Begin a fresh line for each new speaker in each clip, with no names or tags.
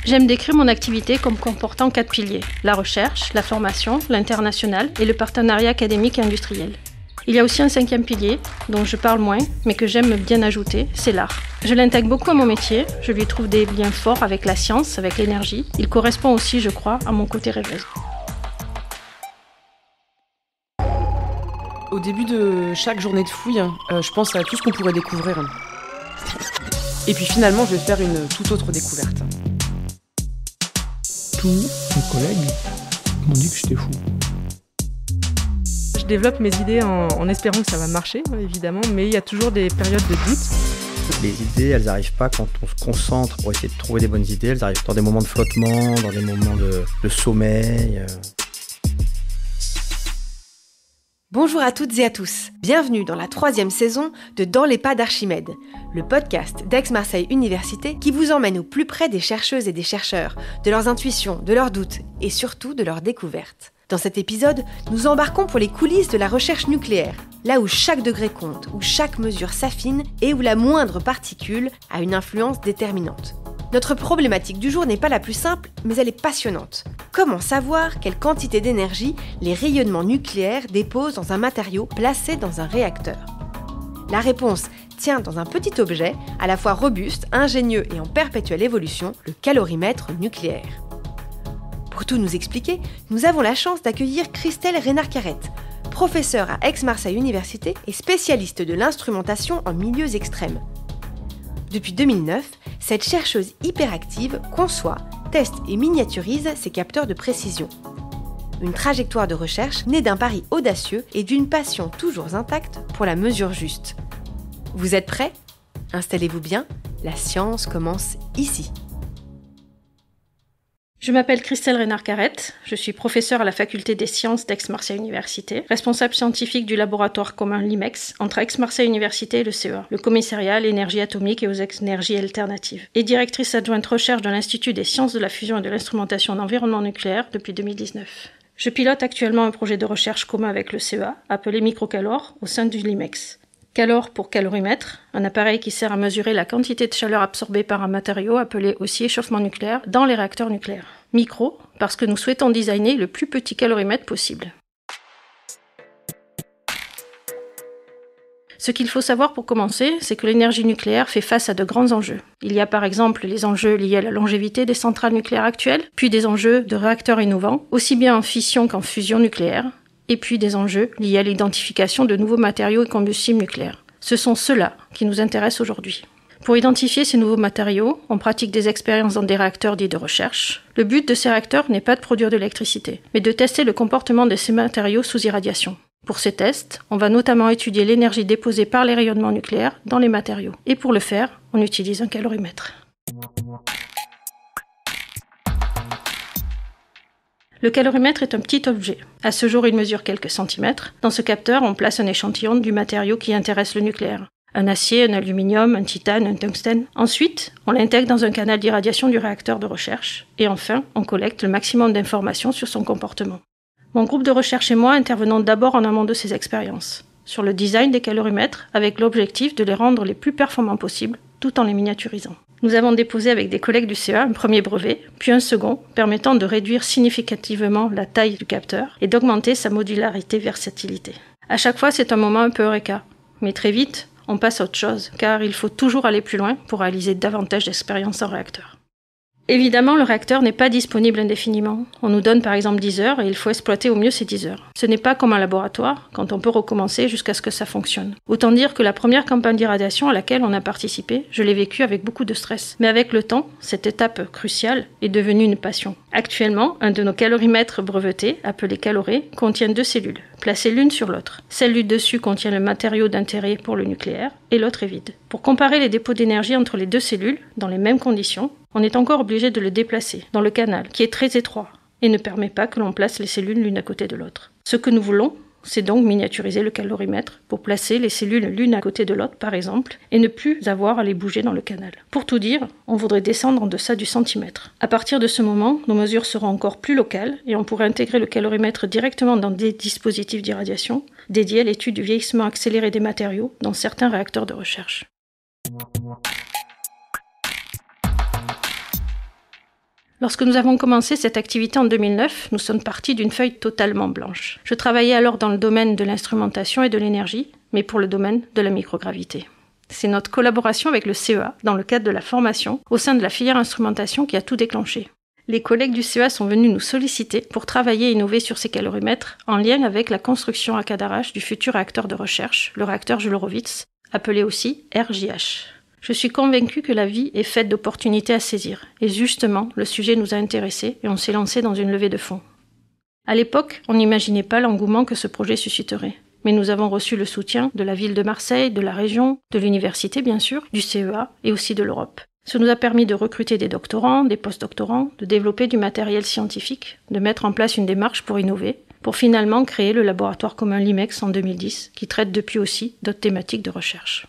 J'aime décrire mon activité comme comportant 4 piliers, la recherche, la formation, l'international et le partenariat académique et industriel. Il y a aussi un 5e pilier, dont je parle moins, mais que j'aime bien ajouter, c'est l'art. Je l'intègre beaucoup à mon métier, je lui trouve des liens forts avec la science, avec l'énergie. Il correspond aussi, je crois, à mon côté rêveuse.
Au début de chaque journée de fouille, je pense à tout ce qu'on pourrait découvrir. Et puis finalement, je vais faire une toute autre découverte.
Tous mes collègues m'ont dit que j'étais fou.
Je développe mes idées en espérant que ça va marcher, évidemment, mais il y a toujours des périodes de doute.
Les idées, elles n'arrivent pas quand on se concentre pour essayer de trouver des bonnes idées, elles arrivent dans des moments de flottement, dans des moments de sommeil.
Bonjour à toutes et à tous, bienvenue dans la 3e saison de Dans les pas d'Archimède, le podcast d'Aix-Marseille Université qui vous emmène au plus près des chercheuses et des chercheurs, de leurs intuitions, de leurs doutes et surtout de leurs découvertes. Dans cet épisode, nous embarquons pour les coulisses de la recherche nucléaire, là où chaque degré compte, où chaque mesure s'affine et où la moindre particule a une influence déterminante. Notre problématique du jour n'est pas la plus simple, mais elle est passionnante. Comment savoir quelle quantité d'énergie les rayonnements nucléaires déposent dans un matériau placé dans un réacteur ? La réponse tient dans un petit objet, à la fois robuste, ingénieux et en perpétuelle évolution, le calorimètre nucléaire. Pour tout nous expliquer, nous avons la chance d'accueillir Christelle Reynard-Carrette, professeure à Aix-Marseille Université et spécialiste de l'instrumentation en milieux extrêmes. Depuis 2009, cette chercheuse hyperactive conçoit, teste et miniaturise ses capteurs de précision. Une trajectoire de recherche née d'un pari audacieux et d'une passion toujours intacte pour la mesure juste. Vous êtes prêts ? Installez-vous bien, la science commence ici.
Je m'appelle Christelle Reynard-Carrette, je suis professeure à la faculté des sciences d'Aix-Marseille Université, responsable scientifique du laboratoire commun LIMEX entre Aix-Marseille Université et le CEA, le commissariat à l'énergie atomique et aux énergies alternatives, et directrice adjointe recherche de l'Institut des sciences de la fusion et de l'instrumentation en environnement nucléaire depuis 2019. Je pilote actuellement un projet de recherche commun avec le CEA, appelé Microcalor, au sein du LIMEX. Calor pour calorimètre, un appareil qui sert à mesurer la quantité de chaleur absorbée par un matériau appelé aussi échauffement nucléaire dans les réacteurs nucléaires. Micro, parce que nous souhaitons designer le plus petit calorimètre possible. Ce qu'il faut savoir pour commencer, c'est que l'énergie nucléaire fait face à de grands enjeux. Il y a par exemple les enjeux liés à la longévité des centrales nucléaires actuelles, puis des enjeux de réacteurs innovants, aussi bien en fission qu'en fusion nucléaire, et puis des enjeux liés à l'identification de nouveaux matériaux et combustibles nucléaires. Ce sont ceux-là qui nous intéressent aujourd'hui. Pour identifier ces nouveaux matériaux, on pratique des expériences dans des réacteurs dits de recherche. Le but de ces réacteurs n'est pas de produire de l'électricité, mais de tester le comportement de ces matériaux sous irradiation. Pour ces tests, on va notamment étudier l'énergie déposée par les rayonnements nucléaires dans les matériaux. Et pour le faire, on utilise un calorimètre. Le calorimètre est un petit objet. À ce jour, il mesure quelques centimètres. Dans ce capteur, on place un échantillon du matériau qui intéresse le nucléaire. Un acier, un aluminium, un titane, un tungstène. Ensuite, on l'intègre dans un canal d'irradiation du réacteur de recherche. Et enfin, on collecte le maximum d'informations sur son comportement. Mon groupe de recherche et moi intervenons d'abord en amont de ces expériences, sur le design des calorimètres, avec l'objectif de les rendre les plus performants possibles, tout en les miniaturisant. Nous avons déposé avec des collègues du CEA un premier brevet, puis un second, permettant de réduire significativement la taille du capteur et d'augmenter sa modularité et versatilité. À chaque fois, c'est un moment un peu eureka, mais très vite, on passe à autre chose, car il faut toujours aller plus loin pour réaliser davantage d'expériences en réacteur. Évidemment, le réacteur n'est pas disponible indéfiniment. On nous donne par exemple 10 heures et il faut exploiter au mieux ces 10 heures. Ce n'est pas comme un laboratoire, quand on peut recommencer jusqu'à ce que ça fonctionne. Autant dire que la première campagne d'irradiation à laquelle on a participé, je l'ai vécue avec beaucoup de stress. Mais avec le temps, cette étape cruciale est devenue une passion. Actuellement, un de nos calorimètres brevetés, appelé Caloré, contient 2 cellules, placées l'une sur l'autre. Celle du dessus contient le matériau d'intérêt pour le nucléaire et l'autre est vide. Pour comparer les dépôts d'énergie entre les 2 cellules, dans les mêmes conditions, on est encore obligé de le déplacer dans le canal, qui est très étroit, et ne permet pas que l'on place les cellules l'une à côté de l'autre. Ce que nous voulons, c'est donc miniaturiser le calorimètre pour placer les cellules l'une à côté de l'autre, par exemple, et ne plus avoir à les bouger dans le canal. Pour tout dire, on voudrait descendre en deçà du centimètre. À partir de ce moment, nos mesures seront encore plus locales, et on pourrait intégrer le calorimètre directement dans des dispositifs d'irradiation dédiés à l'étude du vieillissement accéléré des matériaux dans certains réacteurs de recherche. Lorsque nous avons commencé cette activité en 2009, nous sommes partis d'une feuille totalement blanche. Je travaillais alors dans le domaine de l'instrumentation et de l'énergie, mais pour le domaine de la microgravité. C'est notre collaboration avec le CEA dans le cadre de la formation au sein de la filière instrumentation qui a tout déclenché. Les collègues du CEA sont venus nous solliciter pour travailler et innover sur ces calorimètres en lien avec la construction à Cadarache du futur réacteur de recherche, le réacteur Jules Horowitz, appelé aussi RJH. Je suis convaincue que la vie est faite d'opportunités à saisir. Et justement, le sujet nous a intéressés et on s'est lancé dans une levée de fonds. À l'époque, on n'imaginait pas l'engouement que ce projet susciterait. Mais nous avons reçu le soutien de la ville de Marseille, de la région, de l'université bien sûr, du CEA et aussi de l'Europe. Ça nous a permis de recruter des doctorants, des post-doctorants, de développer du matériel scientifique, de mettre en place une démarche pour innover, pour finalement créer le laboratoire commun LIMEX en 2010, qui traite depuis aussi d'autres thématiques de recherche.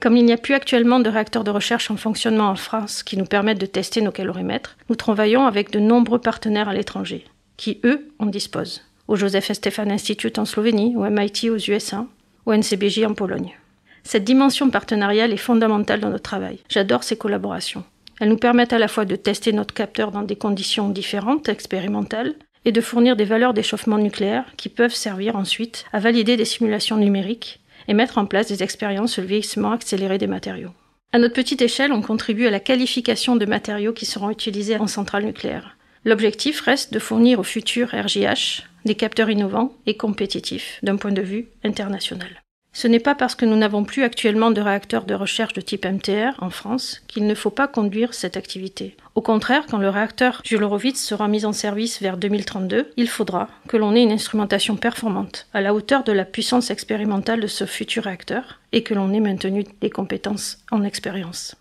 Comme il n'y a plus actuellement de réacteurs de recherche en fonctionnement en France qui nous permettent de tester nos calorimètres, nous travaillons avec de nombreux partenaires à l'étranger, qui eux en disposent. Au Joseph Stefan Institute en Slovénie, au MIT aux USA, au NCBJ en Pologne. Cette dimension partenariale est fondamentale dans notre travail. J'adore ces collaborations. Elles nous permettent à la fois de tester notre capteur dans des conditions différentes, expérimentales, et de fournir des valeurs d'échauffement nucléaire qui peuvent servir ensuite à valider des simulations numériques et mettre en place des expériences sur le vieillissement accéléré des matériaux. À notre petite échelle, on contribue à la qualification de matériaux qui seront utilisés en centrale nucléaire. L'objectif reste de fournir au futur RJH des capteurs innovants et compétitifs d'un point de vue international. Ce n'est pas parce que nous n'avons plus actuellement de réacteurs de recherche de type MTR en France qu'il ne faut pas conduire cette activité. Au contraire, quand le réacteur Jules Horowitz sera mis en service vers 2032, il faudra que l'on ait une instrumentation performante à la hauteur de la puissance expérimentale de ce futur réacteur et que l'on ait maintenu des compétences en expérience.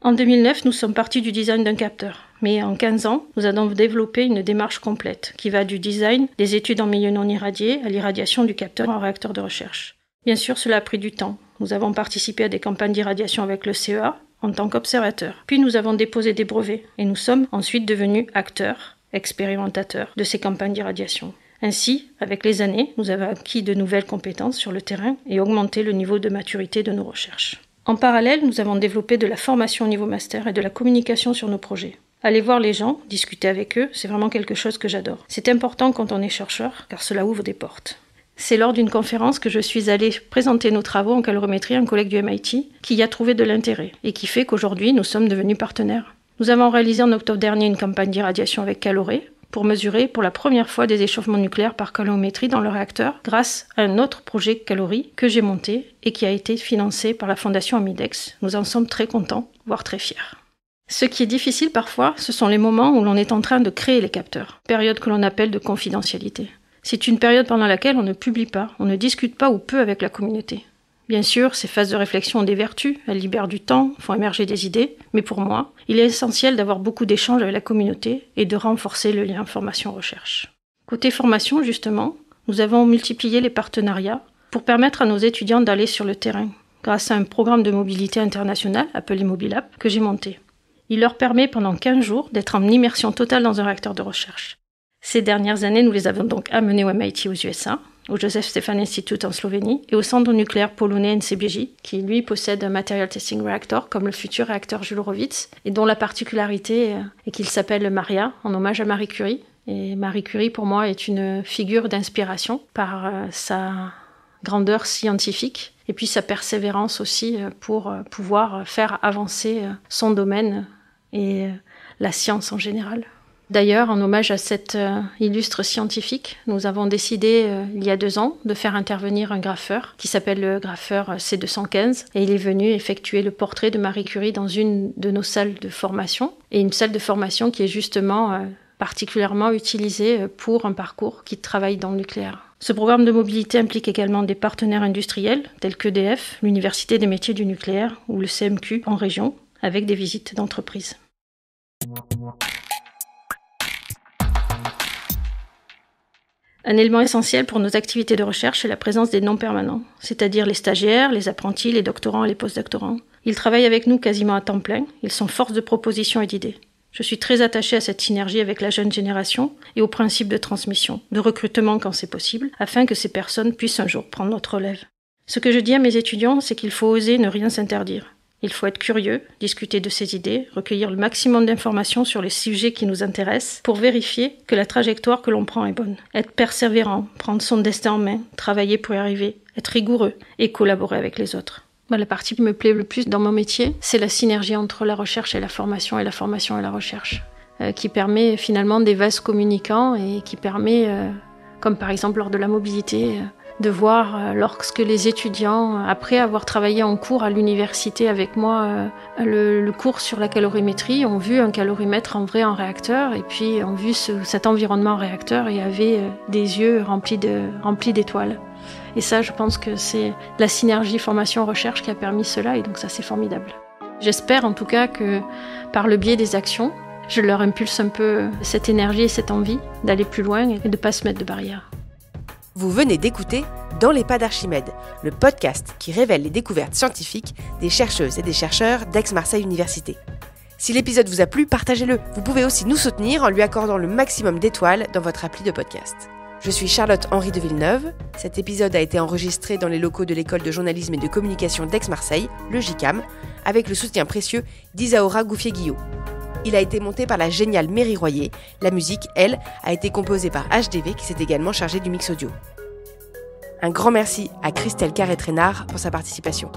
En 2009, nous sommes partis du design d'un capteur. Mais en 15 ans, nous avons développé une démarche complète qui va du design, des études en milieu non irradié, à l'irradiation du capteur en réacteur de recherche. Bien sûr, cela a pris du temps. Nous avons participé à des campagnes d'irradiation avec le CEA en tant qu'observateur. Puis nous avons déposé des brevets et nous sommes ensuite devenus acteurs, expérimentateurs de ces campagnes d'irradiation. Ainsi, avec les années, nous avons acquis de nouvelles compétences sur le terrain et augmenté le niveau de maturité de nos recherches. En parallèle, nous avons développé de la formation au niveau master et de la communication sur nos projets. Aller voir les gens, discuter avec eux, c'est vraiment quelque chose que j'adore. C'est important quand on est chercheur, car cela ouvre des portes. C'est lors d'une conférence que je suis allée présenter nos travaux en calorimétrie à un collègue du MIT qui y a trouvé de l'intérêt et qui fait qu'aujourd'hui, nous sommes devenus partenaires. Nous avons réalisé en octobre dernier une campagne d'irradiation avec Caloré pour mesurer pour la première fois des échauffements nucléaires par calorimétrie dans le réacteur grâce à un autre projet Calorie que j'ai monté et qui a été financé par la fondation Amidex. Nous en sommes très contents, voire très fiers. Ce qui est difficile parfois, ce sont les moments où l'on est en train de créer les capteurs, période que l'on appelle de confidentialité. C'est une période pendant laquelle on ne publie pas, on ne discute pas ou peu avec la communauté. Bien sûr, ces phases de réflexion ont des vertus, elles libèrent du temps, font émerger des idées, mais pour moi, il est essentiel d'avoir beaucoup d'échanges avec la communauté et de renforcer le lien formation-recherche. Côté formation, justement, nous avons multiplié les partenariats pour permettre à nos étudiants d'aller sur le terrain, grâce à un programme de mobilité internationale appelé Mobilab que j'ai monté. Il leur permet pendant 15 jours d'être en immersion totale dans un réacteur de recherche. Ces dernières années, nous les avons donc amenés au MIT aux USA, au Joseph Stefan Institute en Slovénie et au centre nucléaire polonais NCBJ, qui lui possède un Material Testing Reactor comme le futur réacteur Jules Horowitz et dont la particularité est qu'il s'appelle Maria, en hommage à Marie Curie. Et Marie Curie, pour moi, est une figure d'inspiration par sa grandeur scientifique et puis sa persévérance aussi pour pouvoir faire avancer son domaine et la science en général. D'ailleurs, en hommage à cette illustre scientifique, nous avons décidé, il y a 2 ans, de faire intervenir un graffeur qui s'appelle le graffeur C215 et il est venu effectuer le portrait de Marie Curie dans une de nos salles de formation et une salle de formation qui est justement particulièrement utilisée pour un parcours qui travaille dans le nucléaire. Ce programme de mobilité implique également des partenaires industriels tels qu'EDF, l'Université des métiers du nucléaire ou le CMQ en région, avec des visites d'entreprises. Un élément essentiel pour nos activités de recherche est la présence des non-permanents, c'est-à-dire les stagiaires, les apprentis, les doctorants et les post-doctorants. Ils travaillent avec nous quasiment à temps plein, ils sont force de proposition et d'idées. Je suis très attachée à cette synergie avec la jeune génération et au principe de transmission, de recrutement quand c'est possible, afin que ces personnes puissent un jour prendre notre relève. Ce que je dis à mes étudiants, c'est qu'il faut oser ne rien s'interdire. Il faut être curieux, discuter de ses idées, recueillir le maximum d'informations sur les sujets qui nous intéressent pour vérifier que la trajectoire que l'on prend est bonne. Être persévérant, prendre son destin en main, travailler pour y arriver, être rigoureux et collaborer avec les autres. La partie qui me plaît le plus dans mon métier, c'est la synergie entre la recherche et la formation et la recherche, qui permet finalement des vases communicants et qui permet, comme par exemple lors de la mobilité, de voir lorsque les étudiants, après avoir travaillé en cours à l'université avec moi, le cours sur la calorimétrie, ont vu un calorimètre en vrai en réacteur et puis ont vu cet environnement en réacteur et avaient des yeux remplis d'étoiles. Et ça, je pense que c'est la synergie formation-recherche qui a permis cela et donc ça, c'est formidable. J'espère en tout cas que par le biais des actions, je leur impulse un peu cette énergie et cette envie d'aller plus loin et de ne pas se mettre de barrières.
Vous venez d'écouter Dans les pas d'Archimède, le podcast qui révèle les découvertes scientifiques des chercheuses et des chercheurs d'Aix-Marseille Université. Si l'épisode vous a plu, partagez-le. Vous pouvez aussi nous soutenir en lui accordant le maximum d'étoiles dans votre appli de podcast. Je suis Charlotte-Henri de Villeneuve. Cet épisode a été enregistré dans les locaux de l'école de journalisme et de communication d'Aix-Marseille, le JICAM, avec le soutien précieux d'Isaora Gouffier-Guillot. Il a été monté par la géniale Méry Royer. La musique, elle, a été composée par HDV qui s'est également chargé du mix audio. Un grand merci à Christelle Carré-Trénard pour sa participation.